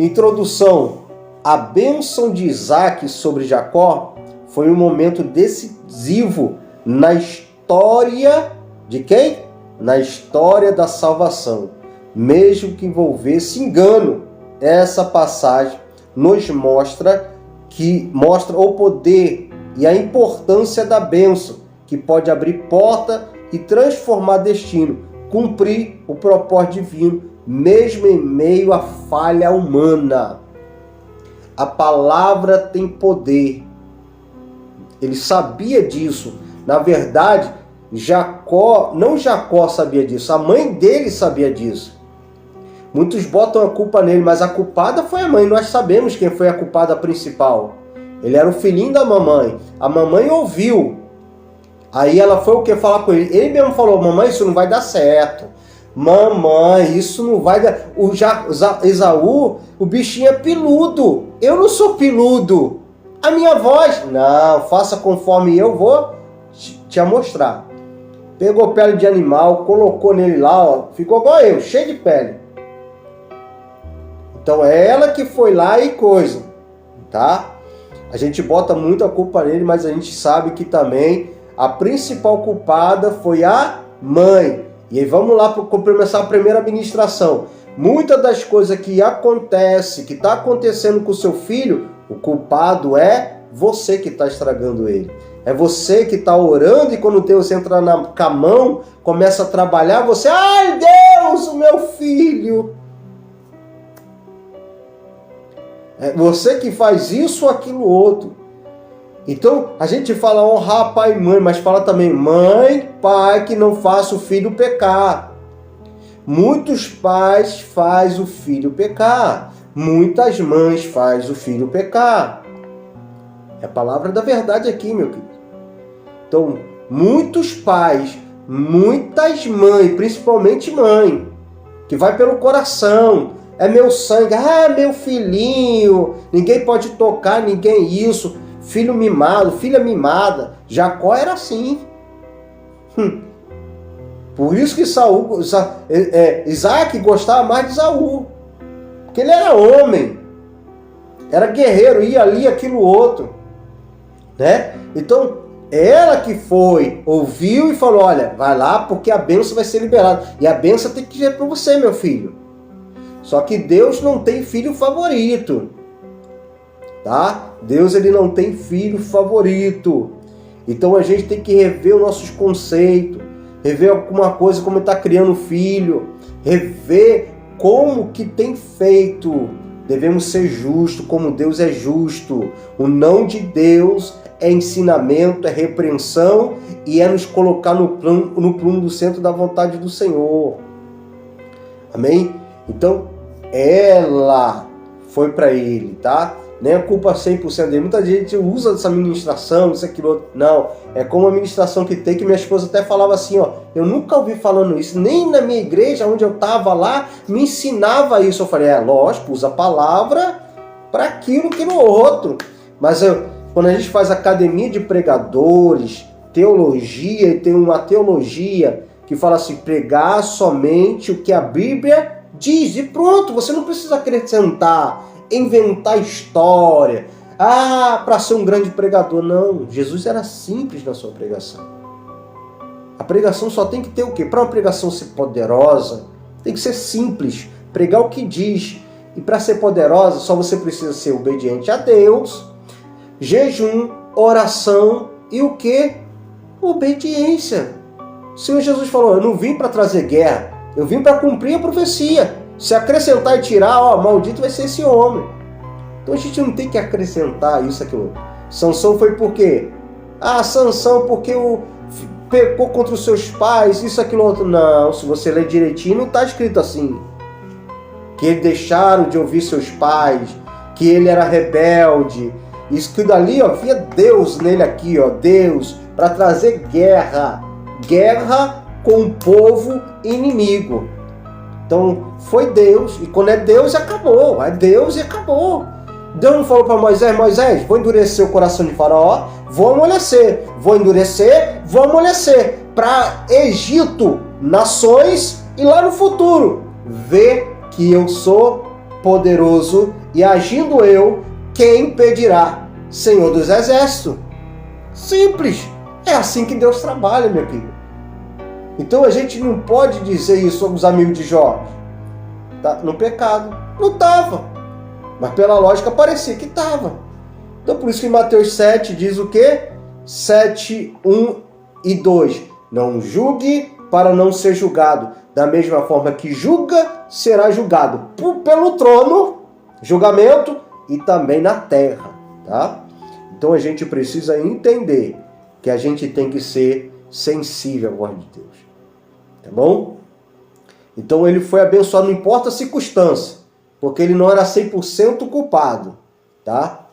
Introdução. A bênção de Isaac sobre Jacó foi um momento decisivo na história de quem? Na história da salvação. Mesmo que envolvesse engano, essa passagem nos mostra o poder e a importância da bênção, que pode abrir porta e transformar destino, cumprir o propósito divino, mesmo em meio à falha humana. A palavra tem poder. Ele sabia disso. Na verdade, Jacó sabia disso, a mãe dele sabia disso. Muitos botam a culpa nele, mas a culpada foi a mãe. Nós sabemos quem foi a culpada principal. Ele era o filhinho da mamãe. A mamãe ouviu. Aí ela foi o que? Falar com ele. Ele mesmo falou: mamãe, isso não vai dar certo. Mamãe, isso não vai dar... Esaú, o bichinho é peludo. Eu não sou peludo. A minha voz... Não, faça conforme eu vou te mostrar. Pegou pele de animal, colocou nele lá, ó, ficou igual eu, cheio de pele. Então é ela que foi lá e coisa, tá? A gente bota muito a culpa nele, mas a gente sabe que também a principal culpada foi a mãe. E aí vamos lá para começar a primeira ministração. Muitas das coisas que acontecem, que está acontecendo com o seu filho, o culpado é você que está estragando ele. É você que está orando e quando Deus entra com a mão, começa a trabalhar, você... Ai, Deus, o meu filho! É você que faz isso ou aquilo outro. Então, a gente fala honrar pai e mãe, mas fala também mãe, pai, que não faça o filho pecar. Muitos pais fazem o filho pecar. Muitas mães fazem o filho pecar. É a palavra da verdade aqui, meu querido. Então, muitos pais, muitas mães, principalmente mãe, que vai pelo coração, é meu sangue, meu filhinho, ninguém pode tocar, ninguém isso, filho mimado, filha mimada. Jacó era assim. Por isso que Isaac gostava mais de Esaú, porque ele era homem, era guerreiro, ia ali, aquilo outro, né? Então, ela que foi, ouviu e falou: olha, vai lá porque a bênção vai ser liberada. E a bênção tem que vir para você, meu filho. Só que Deus não tem filho favorito. Tá? Deus, ele não tem filho favorito. Então a gente tem que rever os nossos conceitos. Rever alguma coisa como está criando filho. Rever como que tem feito. Devemos ser justos como Deus é justo. O não de Deus é ensinamento, é repreensão e é nos colocar no plano do centro da vontade do Senhor. Amém? Então, ela foi para ele, tá? Nem a culpa 100% dele. Muita gente usa essa ministração, isso, aquilo, outro. Não, é como a ministração que tem, que minha esposa até falava assim, ó, eu nunca ouvi falando isso, nem na minha igreja, onde eu estava lá, me ensinava isso. Eu falei, lógico, usa a palavra para aquilo que no outro. Mas quando a gente faz academia de pregadores, teologia, e tem uma teologia que fala assim, pregar somente o que a Bíblia diz, e pronto, você não precisa acrescentar, inventar história, para ser um grande pregador. Não, Jesus era simples na sua pregação. A pregação só tem que ter o quê? Para uma pregação ser poderosa, tem que ser simples, pregar o que diz. E para ser poderosa, só você precisa ser obediente a Deus, jejum, oração e o quê? Obediência. O Senhor Jesus falou, eu não vim para trazer guerra, eu vim para cumprir a profecia. Se acrescentar e tirar, maldito vai ser esse homem. Então a gente não tem que acrescentar isso, aquilo. Sansão foi por quê? Sansão porque pecou contra os seus pais, isso, aquilo, outro. Não, se você ler direitinho, não está escrito assim. Que eles deixaram de ouvir seus pais, que ele era rebelde. Isso que dali, via Deus nele aqui, Deus, para trazer guerra. Guerra com o povo inimigo. Então, foi Deus, e quando é Deus, acabou. É Deus e acabou. Deus não falou para Moisés, vou endurecer o coração de Faraó, vou amolecer. Vou endurecer, vou amolecer. Para Egito, nações, e lá no futuro, ver que eu sou poderoso, e agindo eu, quem impedirá? Senhor dos Exércitos. Simples. É assim que Deus trabalha, meu querido. Então a gente não pode dizer isso aos amigos de Jó. Tá no pecado. Não estava. Mas pela lógica parecia que estava. Então por isso que em Mateus 7 diz o quê? 7, 1 e 2. Não julgue para não ser julgado. Da mesma forma que julga, será julgado pelo trono, julgamento, e também na terra. Tá? Então a gente precisa entender que a gente tem que ser sensível à voz de Deus. Tá bom? Então ele foi abençoado, não importa a circunstância, porque ele não era 100% culpado. Tá?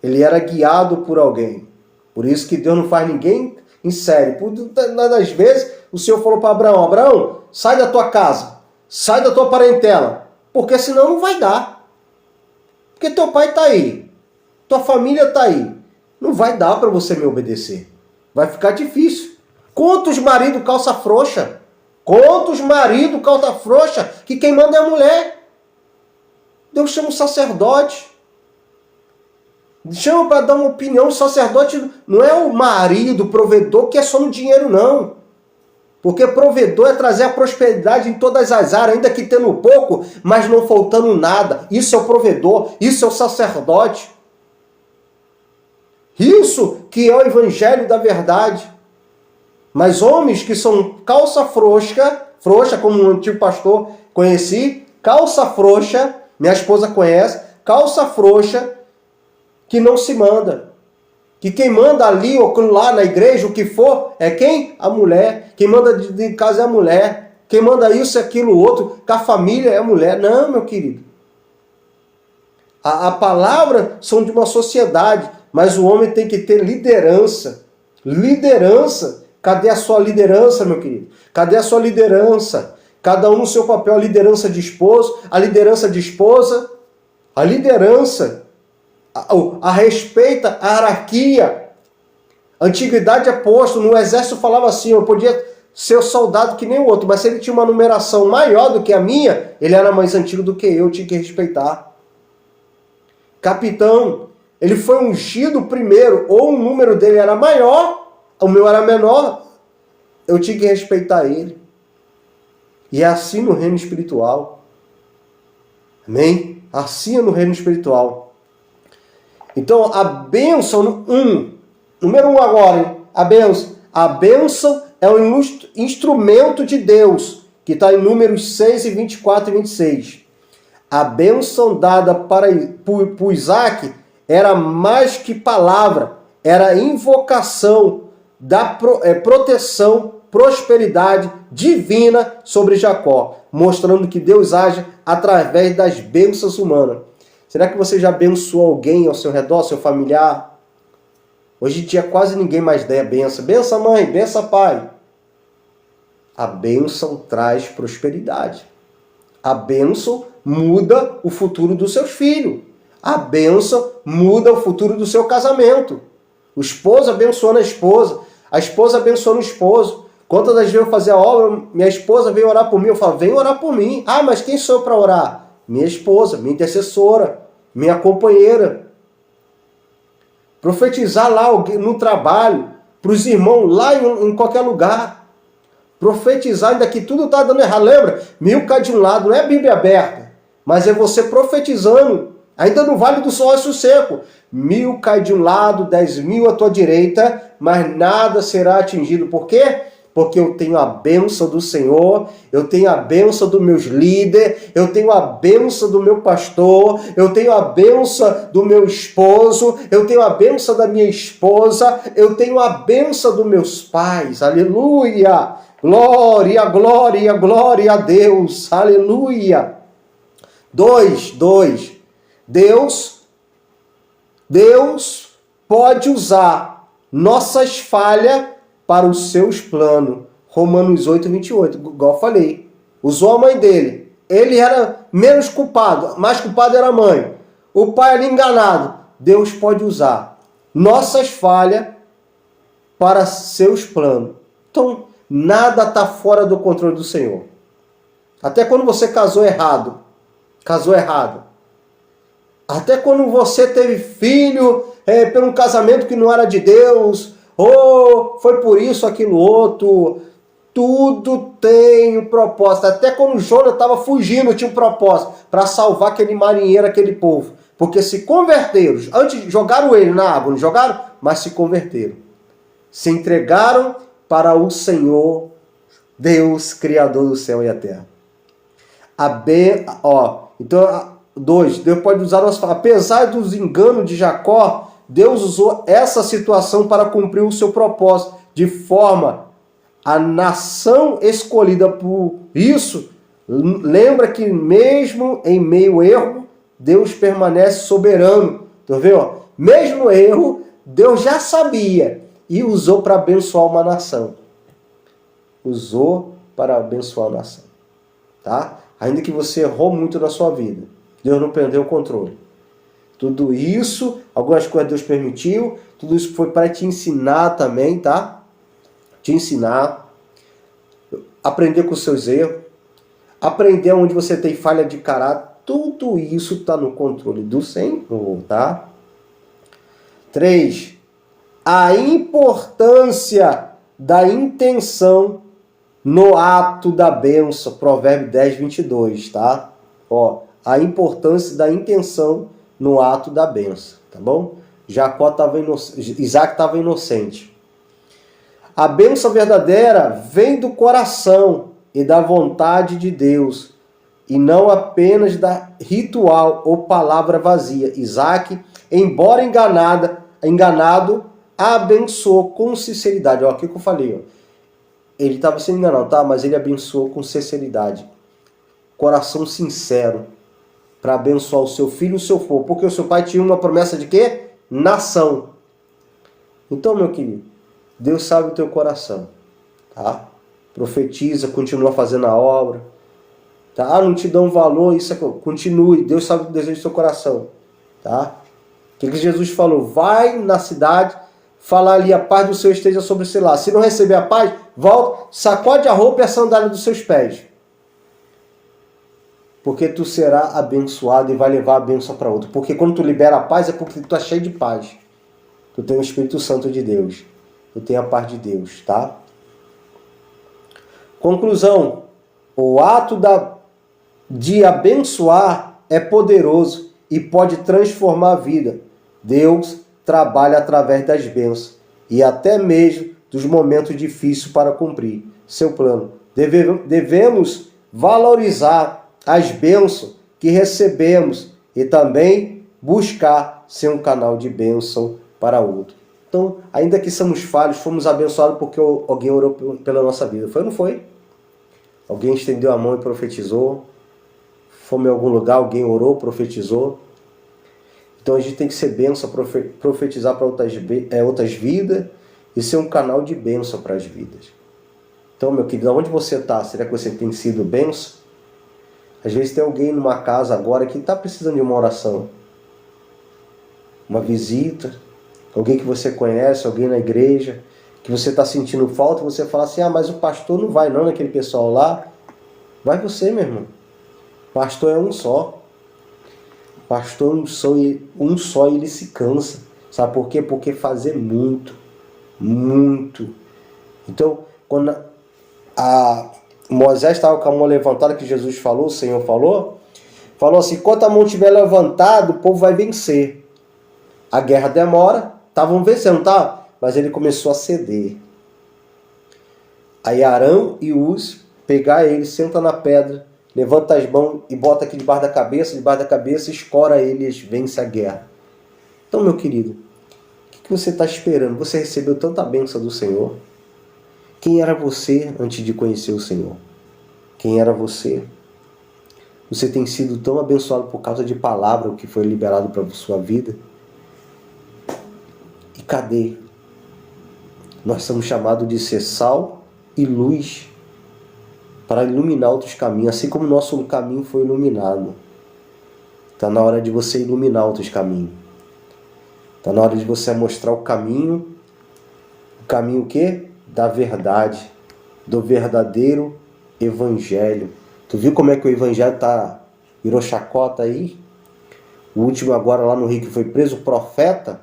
Ele era guiado por alguém. Por isso que Deus não faz ninguém em série. Por das vezes o Senhor falou para Abraão: Abraão, sai da tua casa, sai da tua parentela, porque senão não vai dar. Porque teu pai está aí, tua família está aí. Não vai dar para você me obedecer. Vai ficar difícil. Quantos maridos calça frouxa? Quantos maridos calça frouxa que quem manda é a mulher? Deus chama o sacerdote. Chama para dar uma opinião. O sacerdote não é o marido, o provedor, que é só no dinheiro, não. Porque provedor é trazer a prosperidade em todas as áreas, ainda que tendo pouco, mas não faltando nada. Isso é o provedor, isso é o sacerdote. Isso que é o evangelho da verdade. Mas homens que são calça frouxa, como um antigo pastor conheci, calça frouxa, minha esposa conhece, calça frouxa, que não se manda. Que quem manda ali ou lá na igreja, o que for, é quem? A mulher. Quem manda de casa é a mulher. Quem manda isso, aquilo, outro, com a família é a mulher. Não, meu querido. A palavra são de uma sociedade, mas o homem tem que ter liderança. Liderança. Cadê a sua liderança, meu querido? Cadê a sua liderança? Cada um no seu papel, a liderança de esposo, a liderança de esposa, a liderança, a respeita a hierarquia. Antiguidade é posto, no exército falava assim, eu podia ser soldado que nem o outro, mas se ele tinha uma numeração maior do que a minha, ele era mais antigo do que eu tinha que respeitar. Capitão, ele foi ungido primeiro, ou o número dele era maior, o meu era menor, eu tinha que respeitar ele. E é assim no reino espiritual. Amém? Assim é no reino espiritual. Então, a bênção, número 1 agora, hein? A bênção é um instrumento de Deus, que está em Números 6, 24 e 26. A bênção dada por Isaac era mais que palavra, era invocação da proteção, prosperidade divina sobre Jacó, mostrando que Deus age através das bênçãos humanas. Será que você já abençoou alguém ao seu redor, seu familiar? Hoje em dia quase ninguém mais dá a benção. Benção mãe, benção pai. A bênção traz prosperidade. A bênção muda o futuro dos seus filhos. A bênção muda o futuro do seu casamento. O esposo abençoando a esposa abençoando o esposo. Quantas das vezes eu fazia obra, minha esposa veio orar por mim, eu falo, vem orar por mim. Ah, mas quem sou eu para orar? Minha esposa, minha intercessora, minha companheira. Profetizar lá no trabalho, para os irmãos lá em qualquer lugar. Profetizar, ainda que tudo está dando errado. Lembra? 1000 cai de um lado, não é a Bíblia aberta, mas é você profetizando, ainda no vale do sol seco. 1000 cai de um lado, 10.000 à tua direita, mas nada será atingido. Por quê? Porque eu tenho a bênção do Senhor, eu tenho a bênção dos meus líderes, eu tenho a bênção do meu pastor, eu tenho a bênção do meu esposo, eu tenho a bênção da minha esposa, eu tenho a bênção dos meus pais. Aleluia! Glória, glória, glória a Deus. Aleluia! 2. Deus pode usar nossas falhas para os seus planos. Romanos 8, 28, igual eu falei. Usou a mãe dele. Ele era menos culpado, mais culpado era a mãe. O pai ali enganado. Deus pode usar nossas falhas para seus planos. Então, nada está fora do controle do Senhor. Até quando você casou errado, casou errado. Até quando você teve filho por um casamento que não era de Deus, ou foi por isso, aquilo outro, tudo tem um propósito. Até quando Jonas estava fugindo, tinha um propósito, para salvar aquele marinheiro, aquele povo. Porque se converteram, antes jogaram ele na água, não jogaram? Mas se converteram. Se entregaram para o Senhor, Deus, Criador do céu e a terra. Então, 2, Deus pode usar nosso. Apesar dos enganos de Jacó, Deus usou essa situação para cumprir o seu propósito, de forma a nação escolhida por isso. Lembra que mesmo em meio ao erro, Deus permanece soberano. Tá vendo? Mesmo erro, Deus já sabia e usou para abençoar uma nação. Usou para abençoar a nação. Tá? Ainda que você errou muito na sua vida, Deus não perdeu o controle. Tudo isso, algumas coisas Deus permitiu, tudo isso foi para te ensinar também, tá? Te ensinar, aprender com os seus erros, aprender onde você tem falha de caráter, tudo isso está no controle do Senhor, tá? 3. A importância da intenção no ato da bênção, Provérbio 10, 22, tá? A importância da intenção no ato da bênção, tá bom? Isaac estava inocente. A bênção verdadeira vem do coração e da vontade de Deus, e não apenas da ritual ou palavra vazia. Isaac, embora enganado, abençoou com sinceridade. O que eu falei? Ele estava sendo enganado, tá? Mas ele abençoou com sinceridade. Coração sincero. Para abençoar o seu filho e o seu povo. Porque o seu pai tinha uma promessa de quê? Nação. Então, meu querido, Deus sabe o teu coração. Tá? Profetiza, continua fazendo a obra. Tá? Não te dão valor, isso continue. Deus sabe o desejo do seu coração. Tá? O que Jesus falou? Vai na cidade, falar ali, a paz do Senhor esteja sobre você lá. Se não receber a paz, volta, sacode a roupa e a sandália dos seus pés. Porque tu será abençoado e vai levar a bênção para outro. Porque quando tu libera a paz, é porque tu está cheio de paz. Tu tem o Espírito Santo de Deus. Tu tem a paz de Deus, tá? Conclusão. O ato de abençoar é poderoso e pode transformar a vida. Deus trabalha através das bênçãos e até mesmo dos momentos difíceis para cumprir seu plano. Devemos valorizar as bênçãos que recebemos e também buscar ser um canal de bênção para outro. Então, ainda que somos falhos, fomos abençoados porque alguém orou pela nossa vida. Foi ou não foi? Alguém estendeu a mão e profetizou. Fomos em algum lugar, alguém orou, profetizou. Então a gente tem que ser bênção, profetizar para outras vidas e ser um canal de bênção para as vidas. Então, meu querido, onde você está? Será que você tem sido bênção? Às vezes tem alguém numa casa agora que está precisando de uma oração. Uma visita, alguém que você conhece, alguém na igreja, que você está sentindo falta, você fala assim, mas o pastor não vai não naquele pessoal lá. Vai você, meu irmão. Pastor é um só. Pastor é um só e ele se cansa. Sabe por quê? Porque fazer muito. Então, quando Moisés estava com a mão levantada, que Jesus falou, o Senhor falou assim, enquanto a mão estiver levantada, o povo vai vencer. A guerra demora, estavam vencendo, tá? Mas ele começou a ceder. Aí Arão e Uz pegar ele, senta na pedra, levanta as mãos e bota aqui debaixo da cabeça, escora ele e vence a guerra. Então, meu querido, o que você está esperando? Você recebeu tanta bênção do Senhor. Quem era você antes de conhecer o Senhor? Quem era você? Você tem sido tão abençoado por causa de palavra, o que foi liberado para a sua vida? E cadê? Nós somos chamados de ser sal e luz para iluminar outros caminhos, assim como o nosso caminho foi iluminado. Está na hora de você iluminar outros caminhos. Está na hora de você mostrar o caminho o quê? Da verdade, do verdadeiro evangelho. Tu viu como é que o evangelho está virou chacota aí. O último agora lá no Rio que foi preso, o Profeta.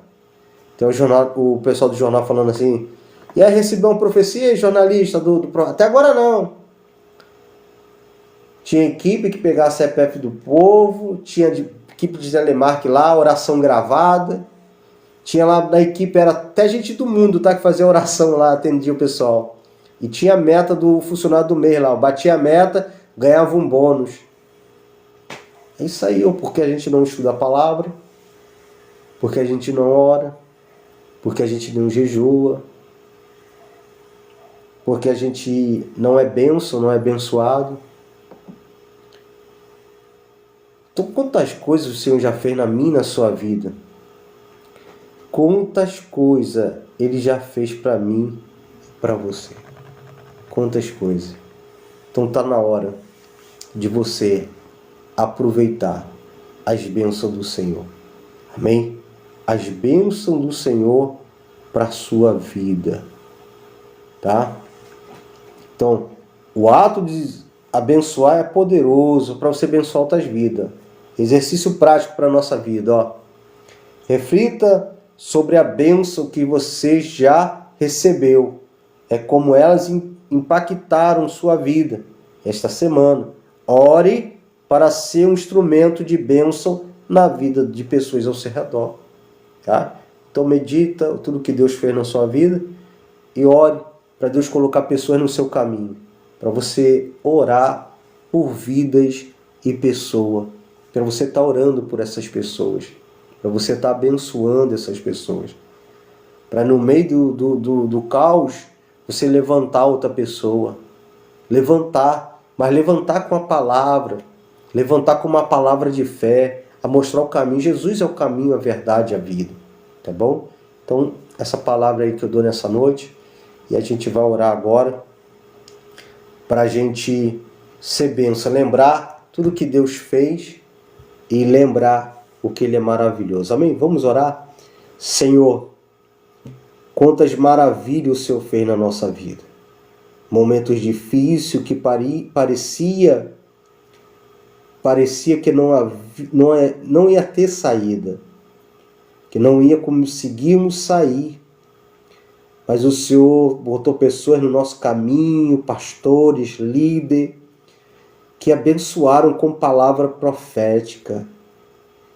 Tem o pessoal do jornal falando assim, e aí recebeu uma profecia, jornalista até agora não. Tinha equipe que pegava a CPF do povo, tinha equipe de telemarketing lá, oração gravada. Tinha lá na equipe, era até gente do mundo, tá, que fazia oração lá, atendia o pessoal. E tinha a meta do funcionário do mês lá, batia a meta, ganhava um bônus. É isso aí, ou porque a gente não estuda a palavra, porque a gente não ora, porque a gente não jejua, porque a gente não é bênção, não é abençoado. Então, quantas coisas o Senhor já fez na minha e na sua vida? Quantas coisas Ele já fez para mim e para você? Quantas coisas? Então está na hora de você aproveitar as bênçãos do Senhor. Amém? As bênçãos do Senhor para a sua vida. Tá? Então, o ato de abençoar é poderoso para você abençoar outras vidas. Exercício prático para a nossa vida. Ó. Reflita sobre a bênção que você já recebeu. É como elas impactaram sua vida esta semana. Ore para ser um instrumento de bênção na vida de pessoas ao seu redor. Tá? Então medita tudo que Deus fez na sua vida e ore para Deus colocar pessoas no seu caminho. Para você orar por vidas e pessoas. Para você estar orando por essas pessoas. Para você estar abençoando essas pessoas. Para no meio do caos, você levantar outra pessoa. Levantar, mas levantar com a palavra. Levantar com uma palavra de fé, a mostrar o caminho. Jesus é o caminho, a verdade e a vida. Tá bom? Então, essa palavra aí que eu dou nessa noite, e a gente vai orar agora, para a gente ser bênção, lembrar tudo que Deus fez e lembrar o que Ele é maravilhoso. Amém? Vamos orar? Senhor, quantas maravilhas o Senhor fez na nossa vida. Momentos difíceis que parecia que não ia ter saída, que não ia conseguirmos sair. Mas o Senhor botou pessoas no nosso caminho, pastores, líderes, que abençoaram com palavra profética.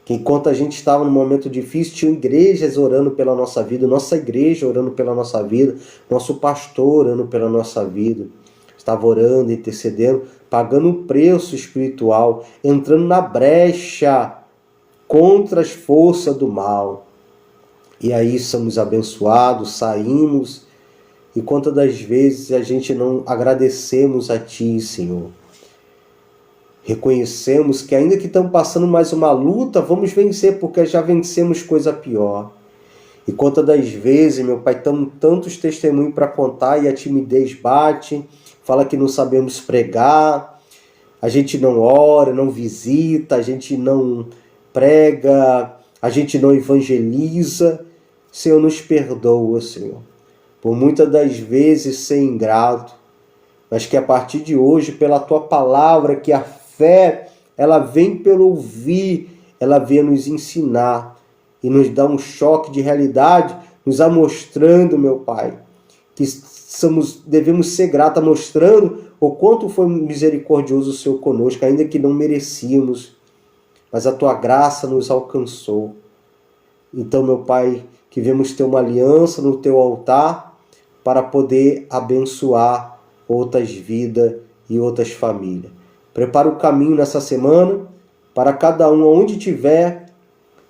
Que enquanto a gente estava num momento difícil, tinham igrejas orando pela nossa vida, nossa igreja orando pela nossa vida, nosso pastor orando pela nossa vida. Estava orando, intercedendo, pagando um preço espiritual, entrando na brecha contra as forças do mal. E aí somos abençoados, saímos, e quantas das vezes a gente não agradecemos a Ti, Senhor. Reconhecemos que ainda que estamos passando mais uma luta, vamos vencer, porque já vencemos coisa pior. E quantas das vezes, meu Pai, temos tantos testemunhos para contar e a timidez bate, fala que não sabemos pregar, a gente não ora, não visita, a gente não prega, a gente não evangeliza. Senhor, nos perdoa, Senhor, por muitas das vezes ser ingrato, mas que a partir de hoje, pela Tua palavra, que a fé, ela vem pelo ouvir, ela vem nos ensinar e nos dar um choque de realidade, nos amostrando, meu Pai, que devemos ser gratos, mostrando o quanto foi misericordioso o Senhor conosco, ainda que não merecíamos, mas a Tua graça nos alcançou. Então, meu Pai, que vemos ter uma aliança no Teu altar para poder abençoar outras vidas e outras famílias. Prepara o caminho nessa semana para cada um, onde tiver,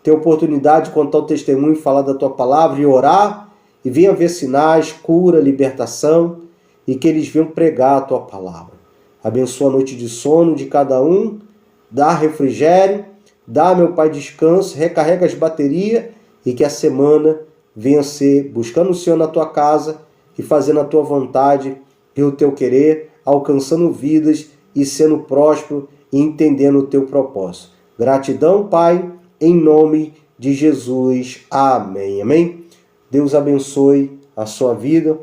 ter oportunidade de contar o testemunho, falar da Tua palavra e orar, e venha ver sinais, cura, libertação, e que eles venham pregar a Tua palavra. Abençoa a noite de sono de cada um, dá refrigério, dá, meu Pai, descanso, recarrega as baterias, e que a semana venha ser buscando o Senhor na Tua casa e fazendo a Tua vontade e o Teu querer, alcançando vidas e sendo próspero e entendendo o Teu propósito. Gratidão, Pai, em nome de Jesus. Amém. Amém? Deus abençoe a sua vida.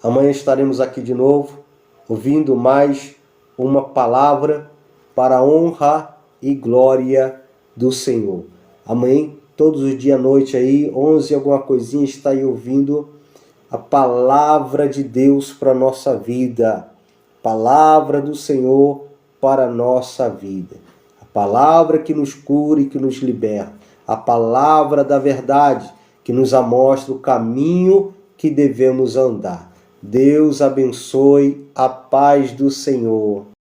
Amanhã estaremos aqui de novo, ouvindo mais uma palavra para a honra e glória do Senhor. Amém? Todos os dias à noite aí, 11 alguma coisinha, está aí ouvindo a palavra de Deus para a nossa vida. Palavra do Senhor para a nossa vida. A palavra que nos cura e que nos liberta. A palavra da verdade que nos amostra o caminho que devemos andar. Deus abençoe, a paz do Senhor.